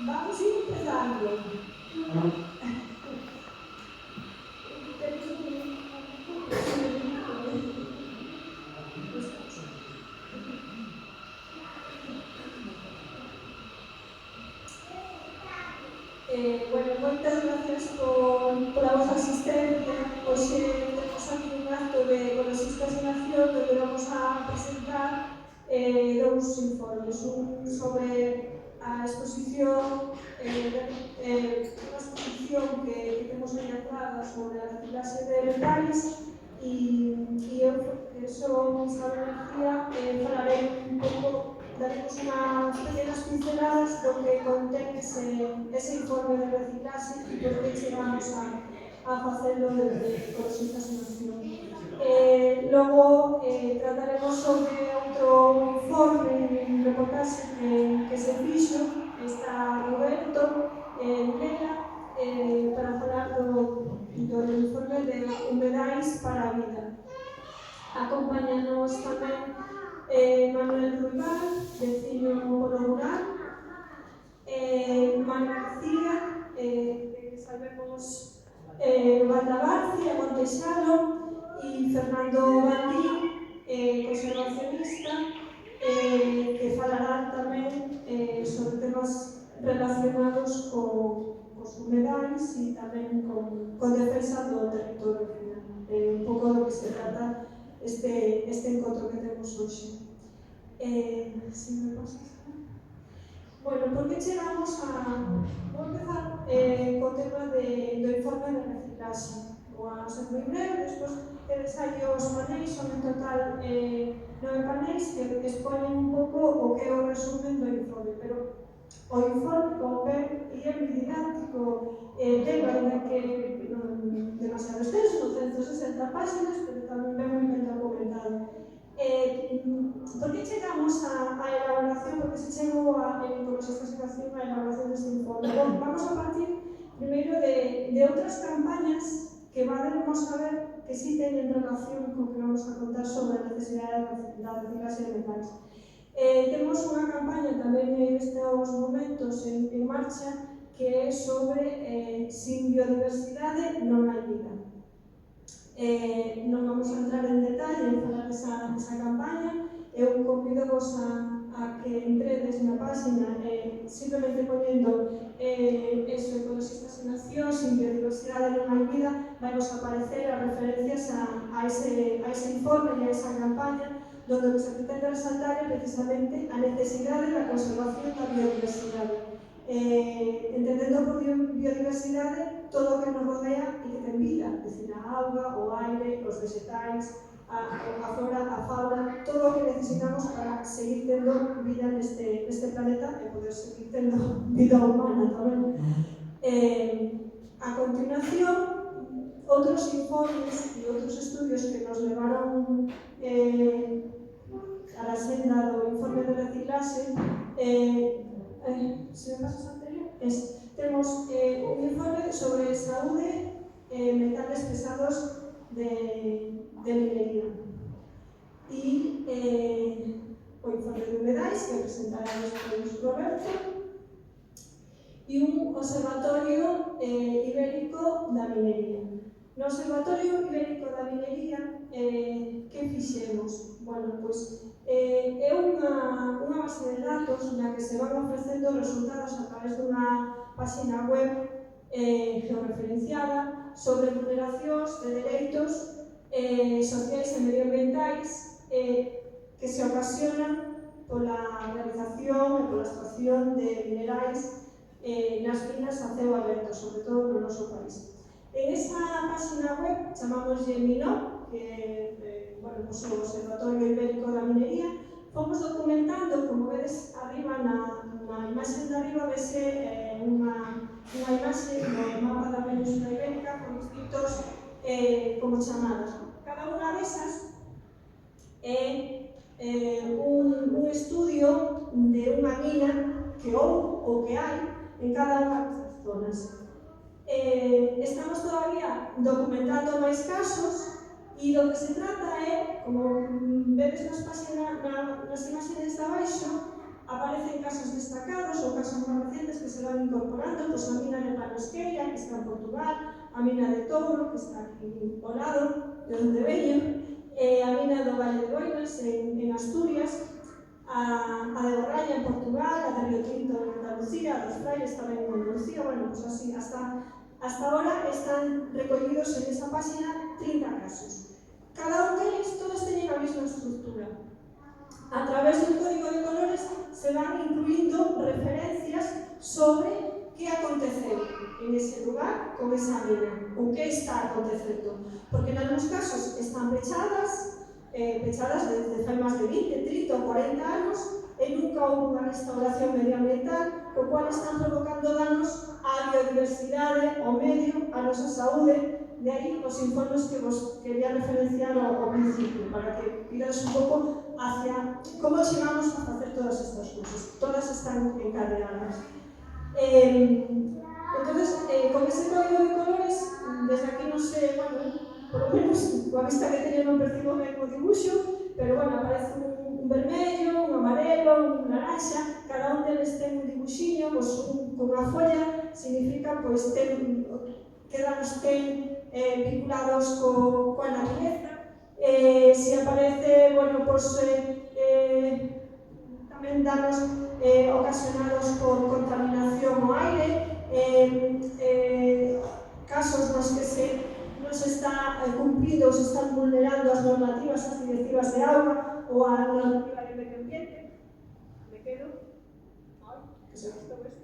Vamos a ir empezando. Bueno, moitas gracias pola vosa asistencia. Hoxe temos aquí un acto de Ecologistas en Acción onde vamos a presentar dous informes, un sobre a exposición unha exposición que temos aí atrás sobre a reciclaxe de metais e eu, que son Isabel García, falarei un pouco, daremos unhas pequenas pinceladas do que contén ese informe de reciclaxe e por que chegamos a facelo desde Ecologistas en Acción. Logo trataremos sobre outro informe, un reportaxe que se fixo, está Roberto Vela, para falar do informe de humedais para a vida. Acompáñanos tamén Manuel Ruibal, veciño polo rural, Manuel García, que sabemos Valdabarcia, Montexalo, e Fernando Bandín, conservacionista, que falará tamén sobre temas relacionados cos humedais e tamén con defensa do territorio final. Un pouco do que se trata este encontro que temos hoxe. Si me pasas. Bueno, por que chegamos a... Vou empezar co tema do informe de reciclaxe. Vou a ser moi breve, despois tedes aí os panéis, son en total 9 panéis que exponen un pouco o que é o resumen do informe, pero o informe, como ven, é moi didáctico, ten, ainda que non demasiado extenso, 160 páxinas, pero tamén ben moi ben documentado. Por que chegamos á elaboración, porque se chegou con esta situación a elaboración deste informe? Bon, vamos a partir primeiro de outras campañas que vamos a ver que sí teñen relación con que vamos a contar sobre a necesidade da reciclaxe de metais. Temos unha campaña tamén nestes momentos en marcha que é sobre sin biodiversidade non hai vida. Non vamos a entrar en detalle en falar desa campaña. Eu convido-vos a que entredes na página simplemente ponendo eso, Ecologistas en Acción, sin biodiversidade non hai vida, vai vos aparecer as referencias a ese informe e a esa campaña donde se pretende resaltar precisamente a necesidade da conservación da biodiversidade. Entendendo por biodiversidade todo o que nos rodea e que ten vida, é dicir, a auga, o aire, os vegetais, a flora, a fauna, todo o que necesitamos para seguir tendo vida neste planeta e poder seguir tendo vida humana tamén. A continuación, outros informes e outros estudios que nos levaron a la senda do informe de reciclaxe, se me pasas anterior, temos un informe sobre saúde metales pesados de minería e o informe de humedais que presentaremos por Roberto e un observatorio ibérico da minería. No Observatorio Ibérico da Minería, que fixemos? Bueno, pois é unha base de datos na que se van ofrecendo resultados a través dunha página web georreferenciada sobre vulneracións de dereitos sociais e medioambientais que se ocasionan pola realización e pola extracción de minerais nas minas a ceo aberto, sobre todo no noso país. En esa página web chamámoslle MINOR, que é o Observatorio Ibérico da Minería, fomos documentando, como vedes arriba na imaxe de arriba, vese unha imaxe do mapa da Península Ibérica con distritos como chamadas. Cada unha desas é un estudio de unha mina que ou que hai en cada unha desas zonas. Estamos todavía documentando máis casos e do que se trata é, como vedes nas imaxes de abaixo, aparecen casos destacados ou casos máis recentes que será están incorporando, pues a mina de Panosqueira, que está en Portugal, a mina de Touro, que está aquí ao lado, de onde veño, a mina do Valle de Boinas, en Asturias, a de Borralla en Portugal, a de Río Tinto en Andalucía, a dos Frailes tamén en Andalucía, bueno, pues así, hasta ahora están recollidos en esa página 30 casos. Cada un deles, todos teñen a mesma estructura. A través do código de colores se van incluindo referencias sobre que aconteceu en ese lugar con esa mina, o que está acontecendo. Porque en algunos casos están pechadas desde fai máis de 20, 30 ou 40 anos e nunca houve unha restauración medioambiental, o cual están provocando danos á biodiversidade, ao medio, á nosa saúde. De aí os informes que vos quería referenciar ao principio, para que mirades un pouco hacia como chegamos a facer todas estas cousas. Todas están encadenadas. Entonces, con ese código de colores, desde aquí non sei, bueno, por lo menos, coa vista que teño non percibo ben o dibuixo, pero, bueno, aparece un vermello, un amarelo, un naranja, cada un deles ten un dibuxiño, pois, con a folla, significa, pois, que danos ten vinculados coa natureza. Se aparece, bueno, pois, tamén danos ocasionados por contaminación ao aire, casos nos que non se está cumplindo ou se están vulnerando as normativas, as directivas de auga ou a normativa de medio ambiente. Me quedo? Ai, que se gusta esto.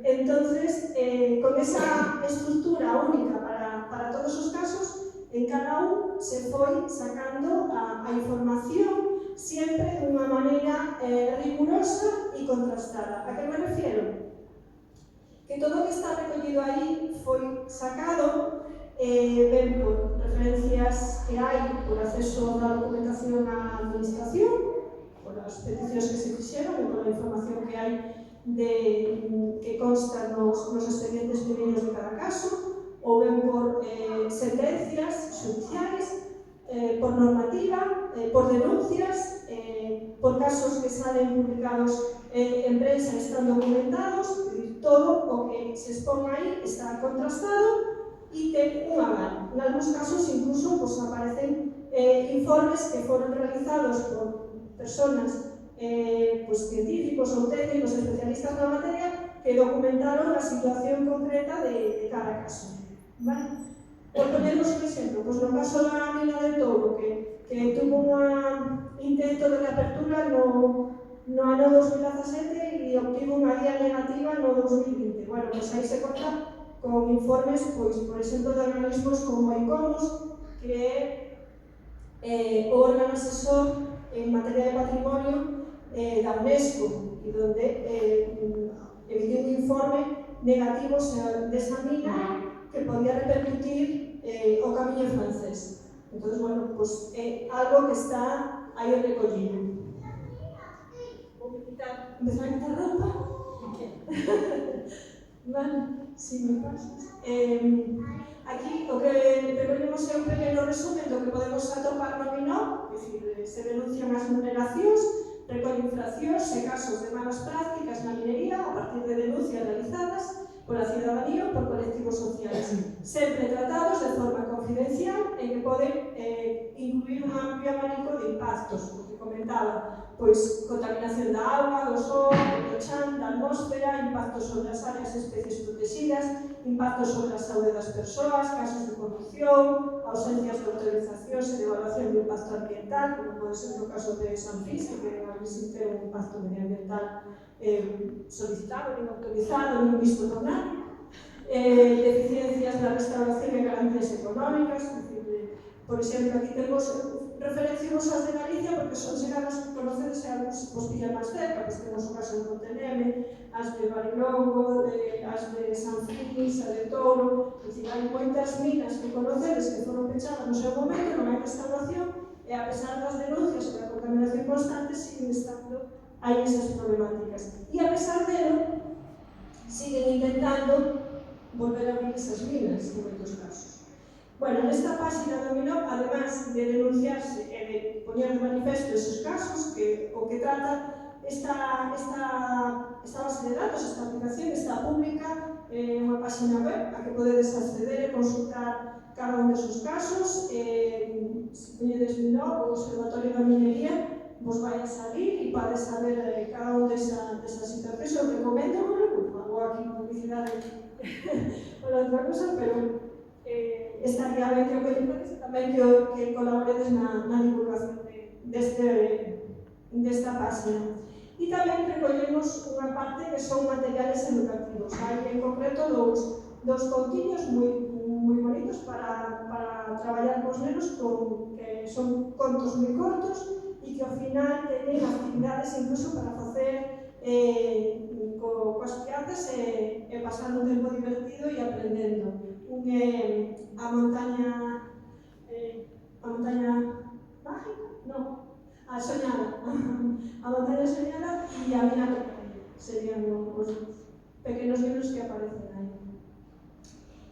Entonces, con esa estructura única para todos os casos, en cada un se foi sacando a información sempre dunha maneira rigurosa e contrastada. A que me refiero? Que todo o que está recollido aí foi sacado ben por referencias que hai por acceso da documentación á administración, por as peticións que se fixeron e por a información que hai que consta nos expedientes mineiros de cada caso, ou ben por sentencias judiciais, por normativa, por denuncias, por casos que salen publicados en prensa están documentados, todo o que se expón aí está contrastado e ten un aval. En algúns casos incluso pues, aparecen informes que foron realizados por personas pues, científicos ou técnicos especialistas na materia que documentaron a situación concreta de cada caso. Vale? Por ponernos un exemplo, pues, no caso da mina de Touro, que tuvo un intento de reapertura no ano 2017 e obtivo unha guía negativa no 2020. Bueno, pues aí se conta con informes, pois, por exemplo, de organismos como ICOMOS, que é o órgano asesor en materia de patrimonio da UNESCO, e donde emitiu un informe negativo desa mina que podía repercutir o camiño francés. Entón, bueno, pues, é algo que está aí recollido. Empezar a quitar roupa? Vale, si me pasas. Aquí o que recollimos é un pequeno resumen do que podemos atopar no MINOC, é dicir, se denuncian as vulneracións, recolle infraccións e casos de malas prácticas na minería a partir de denuncias realizadas pola cidadanía ou por colectivos sociais, sempre tratados de forma confidencial e que poden incluir un amplio abanico de impactos, o que comentaba, pois contaminación da auga, do sol, do chan, da atmósfera, impactos sobre as áreas e especies protegidas, impactos sobre a saúde das persoas, casos de corrupción, ausencias de autorizacións e de evaluación de impacto ambiental, como pode ser no caso de Sanfis, que non existe un impacto medioambiental solicitado, nin autorizado, nin visto por nadie, deficiencias na restauración e garantías económicas, por exemplo, aquí temos referenciamos as de Galicia porque son xeradas que conocedes e algúns vos pillan máis cerca, pois temos o caso de Monteneme, as de Barilongo, as de Sanfis, as de Touro, dicir, hai moitas minas que conocedes que foron pechadas no seu momento, non hai restauración, e a pesar das denuncias e da contaminación constante, siguen estando hai esas problemáticas. E a pesar delo, siguen intentando volver a abrir esas minas en moitos casos. Bueno, nesta página do MINOC, además de denunciarse e de poñer de manifesto esos casos, que o que trata esta base de unha página web a que podedes acceder e consultar cada un desos casos. Se poñedes no blog o Observatorio da Minería, vos vai a salir e podes saber cada un desas situacións. Eu recomendo, fago aquí publicidade para outra cosa, pero estaría ben que o coñecedes tamén que colaboredes na divulgación desta página. E tamén recollemos unha parte que son materiales educativos. Hai en concreto dous contiños moi bonitos para traballar cos nenos, que son contos moi cortos e que ao final teñen actividades incluso para facer coas crianzas e pasando un tempo divertido e aprendendo. Un é a montaña mágica? Non. A soñada, a montaña soñada e a mina pequena, serían os pequenos libros que aparecen aí.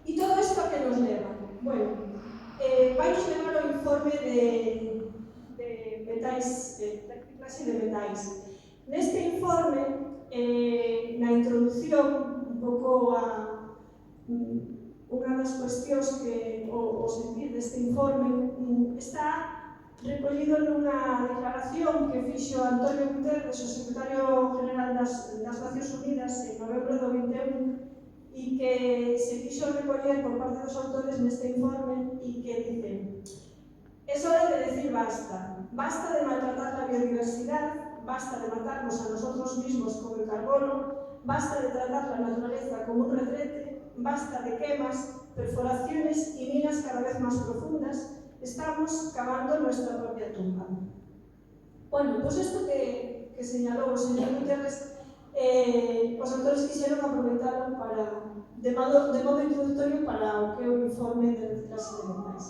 E todo isto a que nos leva? Bueno, vai nos levar ao informe de metais, da clase de metais. Neste informe, na introducción, un pouco unha das cuestións que o sentir deste informe está recollido nunha declaración que fixo Antonio Guterres, o secretario general das Nacións Unidas, en novembro do 21, e que se fixo recoller por parte dos autores neste informe e que dice: es hora de decir basta. Basta de maltratar la biodiversidad, basta de matarnos a nosotros mismos con el carbono, basta de tratar la naturaleza como un retrete, basta de quemas, perforaciones y minas cada vez más profundas. Estamos cavando nuestra propia tumba. Bueno, pues esto que señalou o señor Guterres, os autores quixeron aproveitarlo de modo introductorio para o que é o informe de reciclaxe de metais.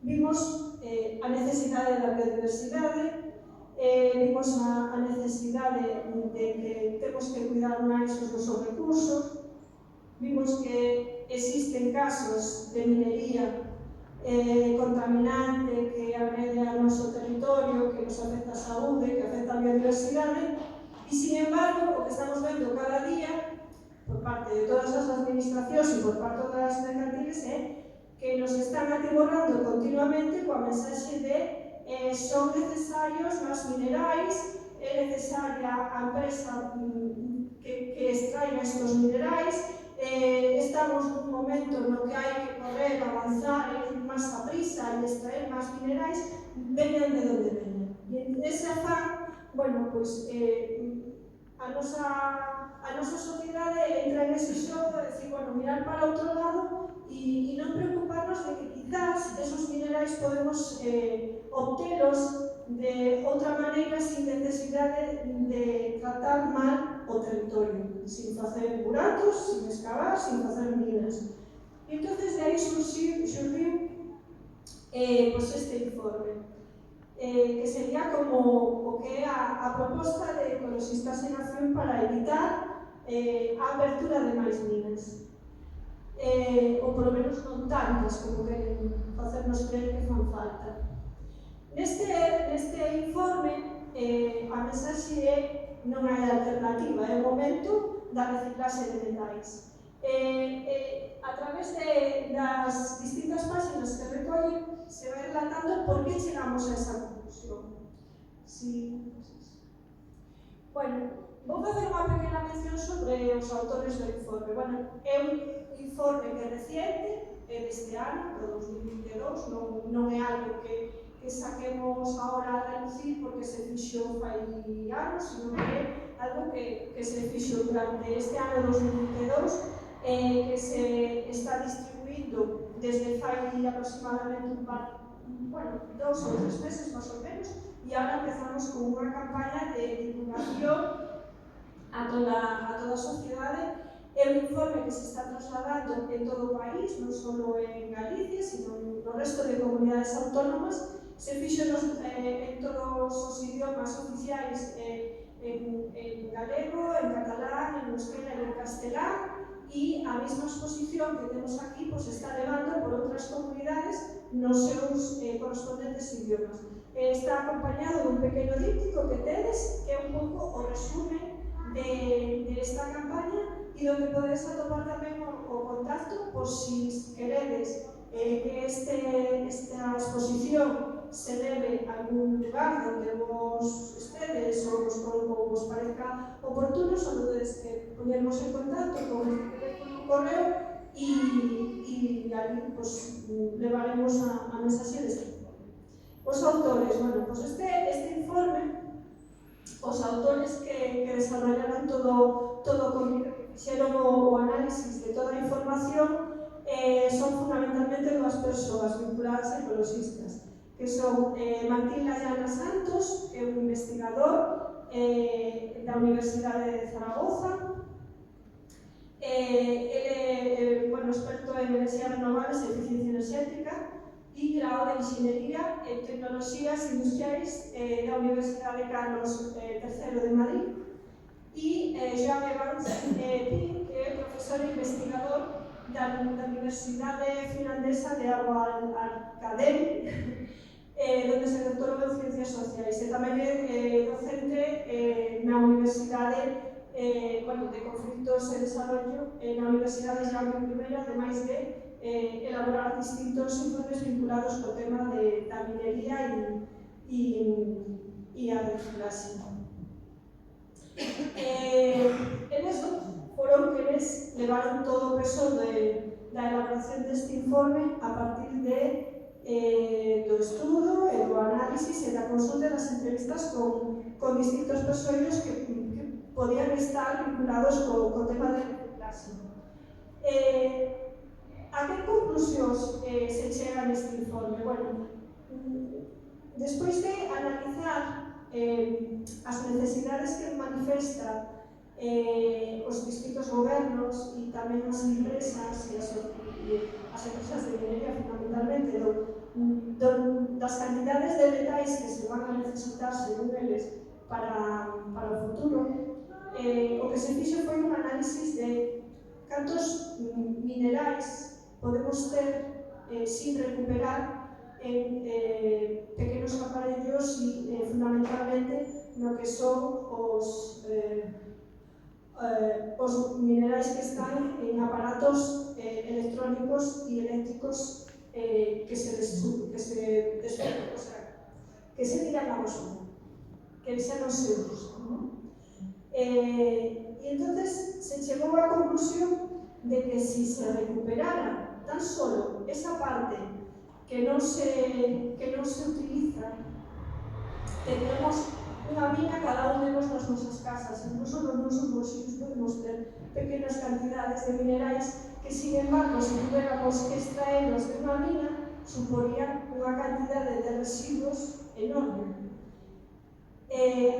Vimos a necesidade da biodiversidade, vimos a necesidade de que temos que cuidar máis os nosos recursos, vimos que existen casos de minería contaminante que agrede ao noso territorio, que nos afecta a saúde, que afecta a biodiversidade, e, sin embargo, o que estamos vendo cada día, por parte de todas as administracións e por parte das mercantiles, é que nos están atiborrando continuamente coa mensaxe de son necesarios máis minerais, é necesaria a empresa que extraiga estes minerais, estamos nun momento no que hai que correr, avanzar, ir máis a prisa e extraer máis minerais, veñan de onde veñan. E ese afán, bueno, pois a nosa sociedade entra en ese xogo de decir, bueno, mirar para outro lado e non preocuparnos de que quizás esos minerais podemos obtelos de outra maneira sin necesidade de tratar mal o territorio, sin facer buratos, sin excavar, sin facer minas. E entón, de aí xurdiu pues este informe, que sería como o que é a proposta de Ecologistas en Acción para evitar a apertura de máis minas. Ou polo menos non tantas como queren facernos creer que fan falta. Neste informe, a mensaxe é non hai alternativa, é o momento da reciclaxe de metais. A través das distintas páxinas que recollen, se vai relatando por que chegamos a esa conclusión. Bueno, vou facer unha pequena mención sobre os autores do informe. Bueno, é un informe que é reciente, é deste ano, do 2022, non é algo que saquemos agora a reducir porque se fixo fai anos, sino que é algo que se fixo durante este ano 2022, que se está distribuindo desde fai aproximadamente bueno, 2 ou 3 meses máis ou menos, e agora empezamos con unha campaña de divulgación a toda a sociedade. É un informe que se está trasladando en todo o país, non só en Galicia, sino no resto de comunidades autónomas. Se fixo en todos os idiomas oficiais, en galego, en catalán, en euskera e en castelán, e a mesma exposición que temos aquí está levando por outras comunidades nos seus correspondentes idiomas. Está acompañado dun pequeno díptico que tedes, que é un pouco o resumen desta campaña, e donde podedes atopar tamén o contacto por si queredes que esta exposición se debe a algún lugar donde vos estedes ou vos parezca oportuno, só podedes ponernos en contacto con este teléfono, correo e ali pues, levaremos a mensaxe deste informe. Os autores, bueno, pues este informe, os autores que desarrollaron todo o contenido, que fixeron o análisis de toda a información, son fundamentalmente dúas persoas vinculadas a ecologistas, que son Martín Layana Santos, que é un investigador da Universidade de Zaragoza. Ele é experto en enerxías renovables e eficiencia enerxética e grado de Inxeniería en Tecnoloxías Industriais da Universidade Carlos III de Madrid. E Joan Evans Pin, que é profesor e investigador da Universidade Finlandesa de Aalto-Akademi, donde se doctorou en Ciencias Sociais. E tamén é docente na Universidade de Conflitos e Desarrollo na Universidade Jaume I, ademais de elaborar distintos informes vinculados co tema da minería e a reciclaxe. Eles foron quenes levaron todo o peso da elaboración deste informe a partir do estudo e do análisis e da consulta das entrevistas con distintos persoeiros que podían estar vinculados co tema da reciclaxe. A que conclusións se chega neste informe? Bueno, despois de analizar as necesidades que manifesta os distintos gobernos e tamén as empresas e as empresas de minería fundamentalmente das cantidades de metais que se van a necesitar según eles para o futuro, o que se fixo foi un análisis de cantos minerais podemos ter sin recuperar en pequenos aparellos e fundamentalmente no que son os minerais que están en aparatos electrónicos e eléctricos que se tiran a basura, que xa non se usan, ¿no? E entonces se chegou á conclusión de que si se recuperara tan solo esa parte que non se utiliza, tendremos unha mina cada un de nos nas nosas casas, incluso nos nosos bolsillos podemos ter pequenas cantidades de minerais que, sin embargo, se tuviéramos que extraerlos de unha mina, suporían unha cantidade de residuos enorme.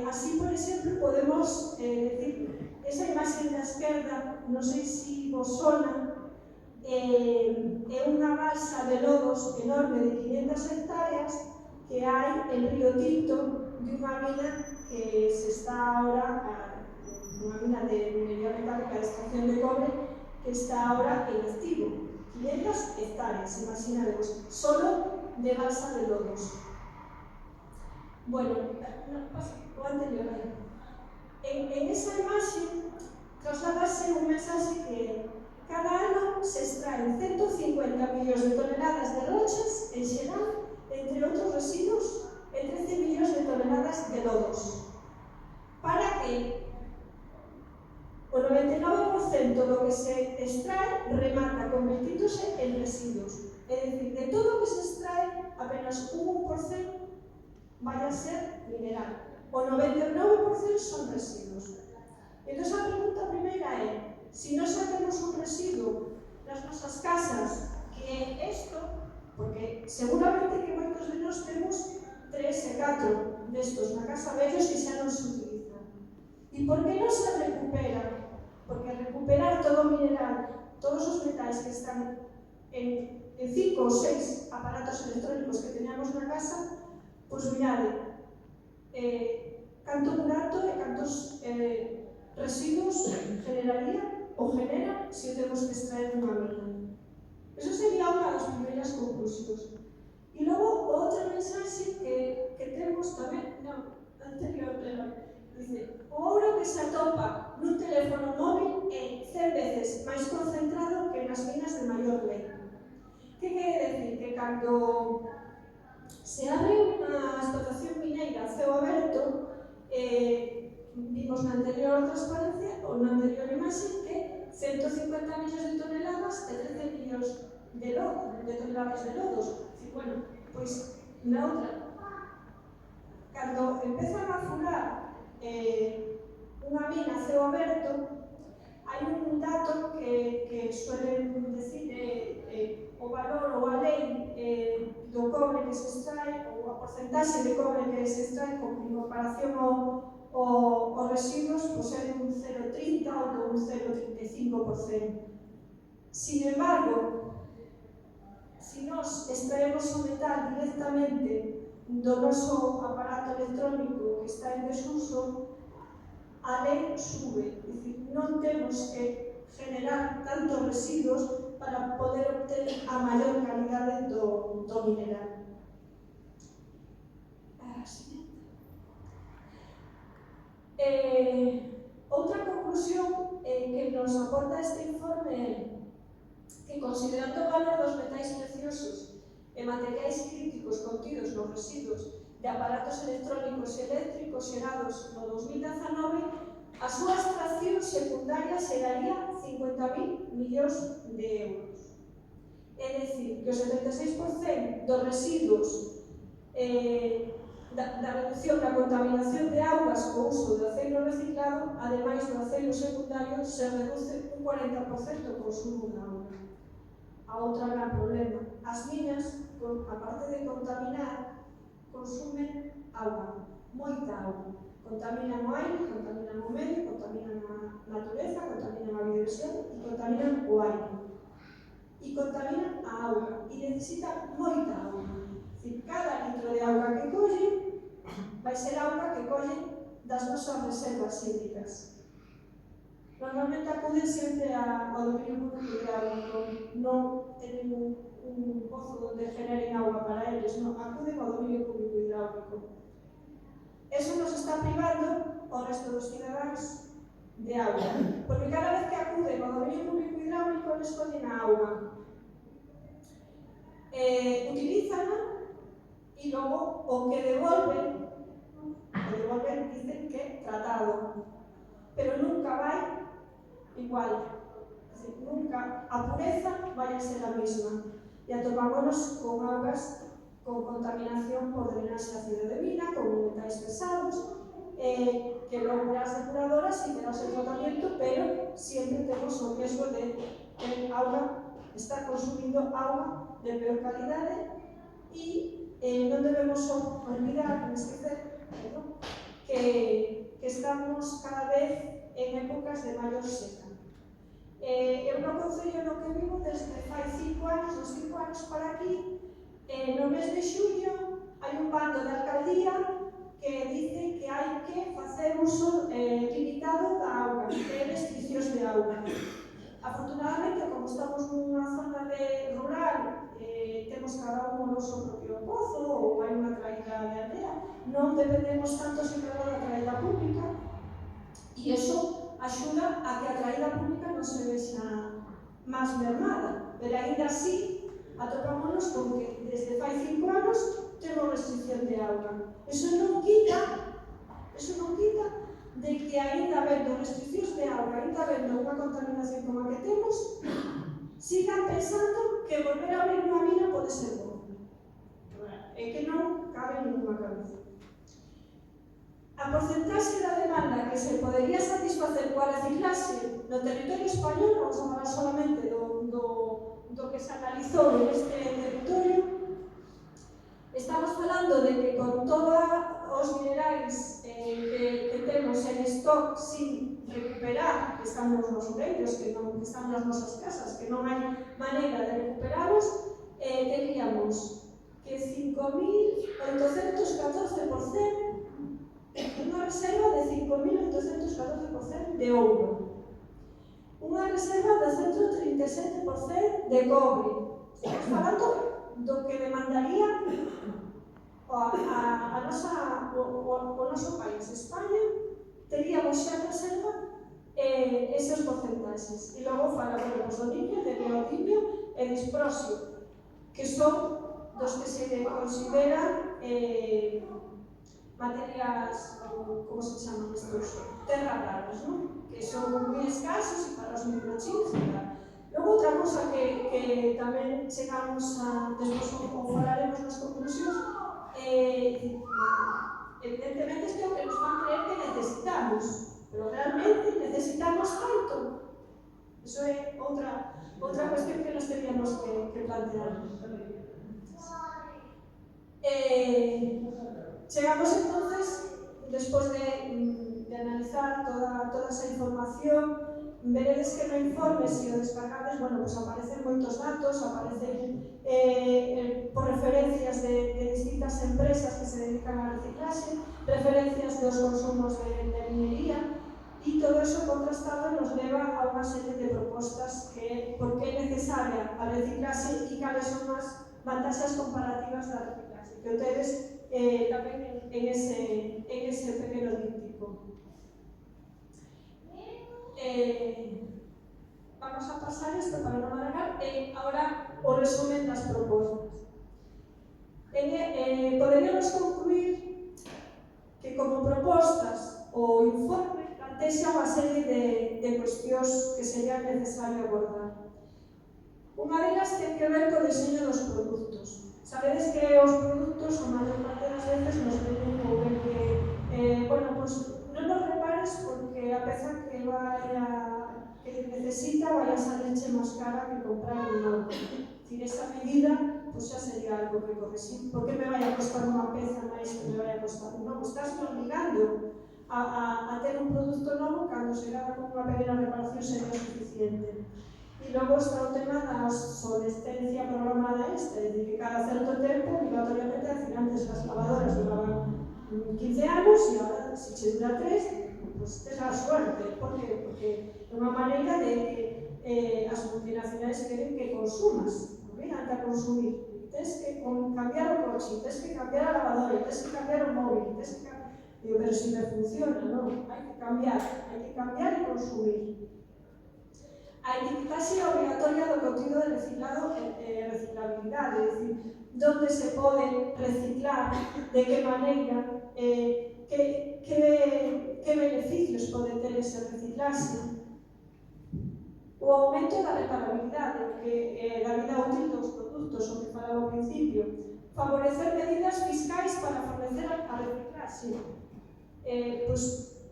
Así, por exemplo, podemos decir, esa imaxe da esquerda, non sei se vos sona, é unha balsa de lodos enorme de 500 hectáreas que hai en Río Tinto, de unha mina que se está ahora, unha mina de minería metálica de extracción de cobre, que está ahora en activo. 500 hectáreas, imaginaremos, solo de balsa de lodos. Bueno, o anterior aí. En esa imaxe trasladase un mensaxe que cada ano se extraen 150 millóns de toneladas de rochas en xeral, entre outros residuos, e 13 millóns de toneladas de lodos. Para que o 99% do que se extrae remata convertíndose en residuos. É dicir, de todo o que se extrae, apenas un 1% vai a ser mineral. O 99% son residuos. Entón, a pregunta primeira é, se nós temos un residuo nas nosas casas que é isto, porque seguramente que moitos de nós temos 3 e 4 destos na casa vellos que xa non se utilizan. E por que non se recupera? Porque recuperar todo o mineral, todos os metais que están en 5 ou 6 aparatos electrónicos que teñamos na casa, pois mirade, canto burato e cantos residuos generaría ou genera se o temos que extraer dunha mina. Eso sería unha das primeiras conclusións. E logo, outra mensaxe que temos tamén, anterior, dice, o ouro que se atopa nun teléfono móvil é 100 cando se abre unha explotación mineira a ceo aberto, vimos na anterior transparencia, ou na anterior imaxe, que 150 millóns de toneladas e 13 millóns de toneladas de lodos. Bueno, pois, na outra, cando empezan a furar unha mina a ceo aberto, hai un dato que suelen decir o valor ou a lei do cobre que se extrae, ou a porcentaxe de cobre que se extrae en comparación aos residuos, pois é un 0,30 ou un 0,35%. Sin embargo, se nós extraemos o metal directamente do noso aparato electrónico que está en desuso, a lei sube. É dicir, non temos que generar tantos residuos para poder obter a maior calidade do mineral. Outra conclusión que nos aporta este informe é que, considerando o valor dos metais preciosos e materiais críticos contidos nos residuos de aparatos electrónicos e eléctricos xerados no 2019, a súa extracción secundaria xeraría 50.000 millóns de euros. É dicir, que o 76% dos residuos da reducción da contaminación de augas co uso de aceiro reciclado, ademais do aceiro secundario, se reduce un 40% o consumo de auga. A outra gran problema, as minas, aparte de contaminar, consumen auga, moita auga. Contaminan o aire, contaminan o medio, contaminan a natureza, contaminan a biodiversidade e contaminan o aire. E contaminan a auga e necesitan moita auga. Cada litro de auga que collen vai ser auga que collen das nosas reservas hídricas. Normalmente acuden sempre ao dominio público hidráulico, non tenen un pozo onde generen auga para eles, non, acuden ao dominio público hidráulico. Eso nos está privando ao resto dos cidadáns de auga, porque cada vez que acuden ao dominio público hidráulico les collen a auga, utilízanla e logo o que devolven dicen que é tratado, pero nunca vai igual. Es decir, nunca a pureza vai a ser a mesma. E atopámonos con augas con contaminación por drenaxe ácido de mina, con metais pesados, que logo as depuradoras e terá o seu tratamiento, pero sempre temos o riesgo de que auga está consumindo auga de peor calidade e non debemos olvidar, esquecer, que estamos cada vez en épocas de maior seca. Eu no concello no que vivo desde fai 5 anos, dos 5 anos para aquí, no mes de xuño hai un bando de alcaldía que dice que hai que facer uso limitado da auga, que é restriccións de auga. Afortunadamente, como estamos nunha zona rural, temos cada un o noso propio pozo ou hai unha traída de aldea, non dependemos tanto sempre da traída pública e iso axuda a que a traída pública non se vexa máis mermada, pero ainda así atopámonos con que desde fai 5 anos temos restricción de auga. Eso non quita de que ainda habendo restriccións de auga, ainda habendo unha contaminación como a que temos, sigan pensando que volver a abrir unha mina pode ser bom. É que non cabe ninguna cabeza. A porcentaxe da demanda que se podería satisfacer coa reciclaxe no territorio español, vamos a falar solamente do que se analizou neste territorio, estamos falando de que con todos os minerais que temos en stock sin recuperar, que están nos nosos leiros, que están nas nosas casas, que non hai maneira de recuperalos, teríamos que 5.814% unha reserva de 5.814% de ouro, unha reserva de 137% de cobre. Estamos falando do que demandaría o noso país, España, teríamos xa reserva eses porcentaxes. E logo falamos do niño, de neodimio e disprosio, que son dos que se consideran materias, como se chaman estos, terras raras, ¿no? Que son moi escasos e para os microchips e tal. Logo, outra cosa que tamén chegamos a, despois o falaremos nas conclusións, evidentemente isto é o que nos van creer que necesitamos, pero realmente necesitamos tanto. Iso é outra cuestión que nos teríamos que plantear. Chegamos entonces, despois de analizar toda esa información, veredes que no informe, se o descargades, bueno, pues aparecen moitos datos, aparecen por referencias de distintas empresas que se dedican a reciclaxe, referencias dos consumos de minería, e todo eso contrastado nos leva a unha serie de propostas que por que é necesaria a reciclaxe e cales son as vantaxes comparativas da reciclaxe, que o tedes tamén en ese pequeno díptico. Vamos a pasar isto para non alargar. Ahora o resumen das propostas. Poderíamos concluir que como propostas o informe plantexa unha serie de cuestións que sería necesario abordar. Unha delas ten que ver co diseño dos produtos. Sabedes que os produtos, a maior parte das veces, nos venden ou ben que, bueno, pues non nos repares porque a peza que necesita vai a salirche máis cara que comprar un novo. Sin esa medida, pues xa sería algo que correxir. Por que me vai a costar unha peza máis que me vai a costar un novo? Estás obligando a ter un produto novo cando se gana con unha pequena reparación sería suficiente. E logo está o tema da obsolescencia programada esta, é dicir, que cada certo tempo, obligatoriamente, antes as lavadoras duraban 15 anos e agora, se che dura 3, pues tes a suerte. Por que? Porque é unha maneira de que as multinacionais queren que consumas, obligan a consumir. Tens que cambiar o coche, tens que cambiar a lavadora, tens que cambiar o móvil, tens que cambiar... Digo, pero si me funciona, non? Hai que cambiar e consumir. A etiquetaxe obligatoria do contido de reciclado e reciclabilidade, é dicir, onde se pode reciclar, de que maneira, que beneficios pode ter ese reciclaxe. O aumento da reparabilidade, da vida útil dos produtos, o que falaba ao principio. Favorecer medidas fiscais para favorecer a reciclaxe. Pois,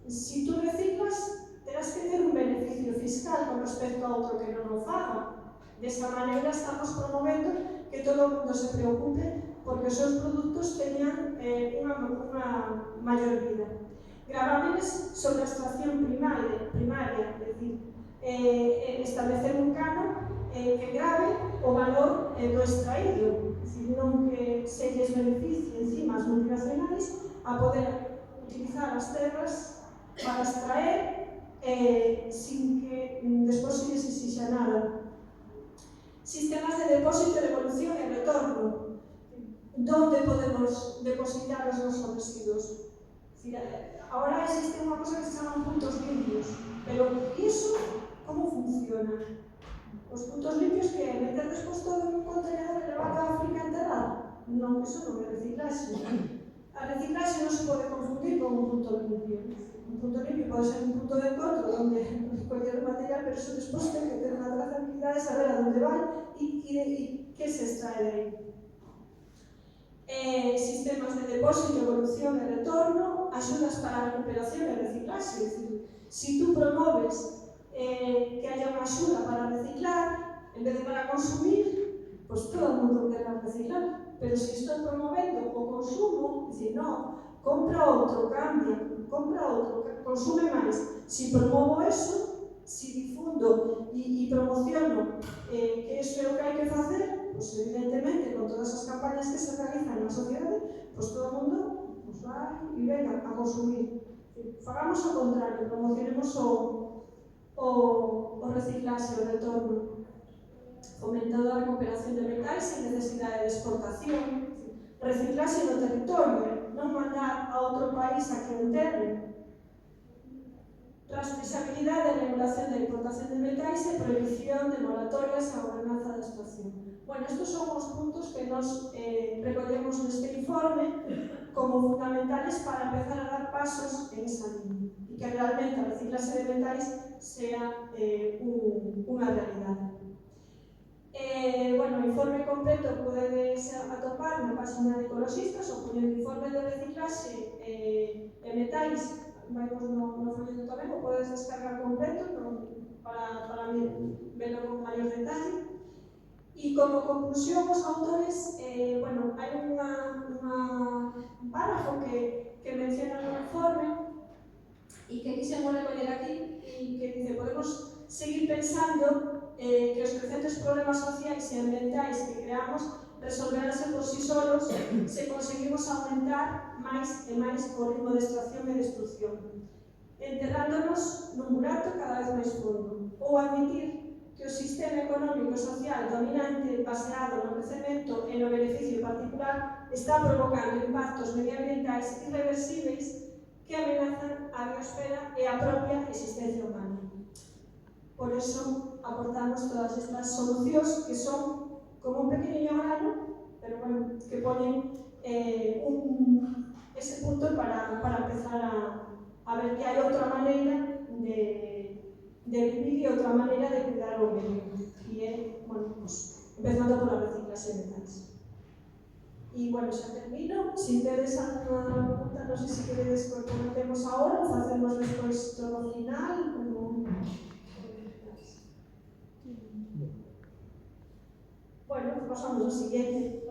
se tú reciclas, terás que ter un beneficio fiscal con respecto a outro que non o faga. Desta maneira estamos promovendo que todo o mundo se preocupe porque os seus produtos teñan unha maior vida. Gravámenes sobre a extracción primaria, é dicir, establecer un canon que grave o valor do extraído, é dicir, non que se lles beneficie encima as multinacionais a poder utilizar as terras para extraer sin que despois se lles exixa nada. Sistemas de depósito, devolución e retorno. Donde podemos depositar os nosos residuos? Ahora existe unha cosa que se chama puntos limpios, pero iso como funciona? Os puntos limpios que é meter despois todo un contenedor e levar a África a enterrar? Non, iso non é reciclaxe. A reciclaxe non se pode confundir con un punto limpio. Un punto limpio pode ser un punto de encontro onde coller o material, pero iso despois ten que ter unha trazabilidade, saber a onde vai e que se extrae de aí. Sistemas de depósito, evolución e retorno, axudas para a recuperación e reciclaxe. É dicir, se tú promoves que haya unha axuda para reciclar, en vez de para consumir, pues todo o mundo querrá reciclar. Pero se estou promovendo o consumo, dicir, non, compra outro, cambia, compra outro, consume máis. Se promovo eso, se difundo e promociono que iso é o que hai que facer, pues evidentemente, con todas as campañas que se realizan na sociedade, pues todo o mundo pues vai e venga a consumir. Fagamos o contrario, promocionemos o reciclaxe, o retorno. Fomentando a recuperación de metais sen necesidade de exportación, reciclaxe no territorio, non mandar a outro país a que o enterre. rastreabilidade e regulación da importación de metais e prohibición de moratorias a gobernanza da extracción. Bueno, estes son os puntos que nos recollemos neste informe como fundamentales para empezar a dar pasos en esa línea e que realmente a reciclaxe de metais sea unha realidade. Bueno, o informe completo podedes atopar na página de Ecologistas ou poñendo informe de reciclaxe de metais, vamos no folleto tamén, o podes descargar completo para verlo con maior detalle. E como conclusión, os autores, bueno, hai un párrafo que menciona no informe e que quixemos recoller aquí e que dice, podemos seguir pensando que os crecentes problemas sociais e ambientais que creamos resolverase por sí solos se conseguimos aumentar máis e máis o ritmo de extracción e destrucción, enterrándonos nun burato cada vez máis fondo, ou admitir que o sistema económico e social dominante baseado no crecemento e no beneficio particular está provocando impactos medioambientais irreversibles que amenazan a biosfera e a propia existencia humana. Por eso aportamos todas estas solucións que son como un pequeniño grano, pero bueno, que ponen ese punto para empezar a ver que hai outra maneira de vivir e outra maneira de cuidar o medio. E é, bueno, pues, empezando por la reciclaxe de metais. E, bueno, xa termino. Se tedes alguna pregunta, non sei se queredes que comentemos agora ou facemos despois todo final, como... Bueno, pasamos ao siguiente.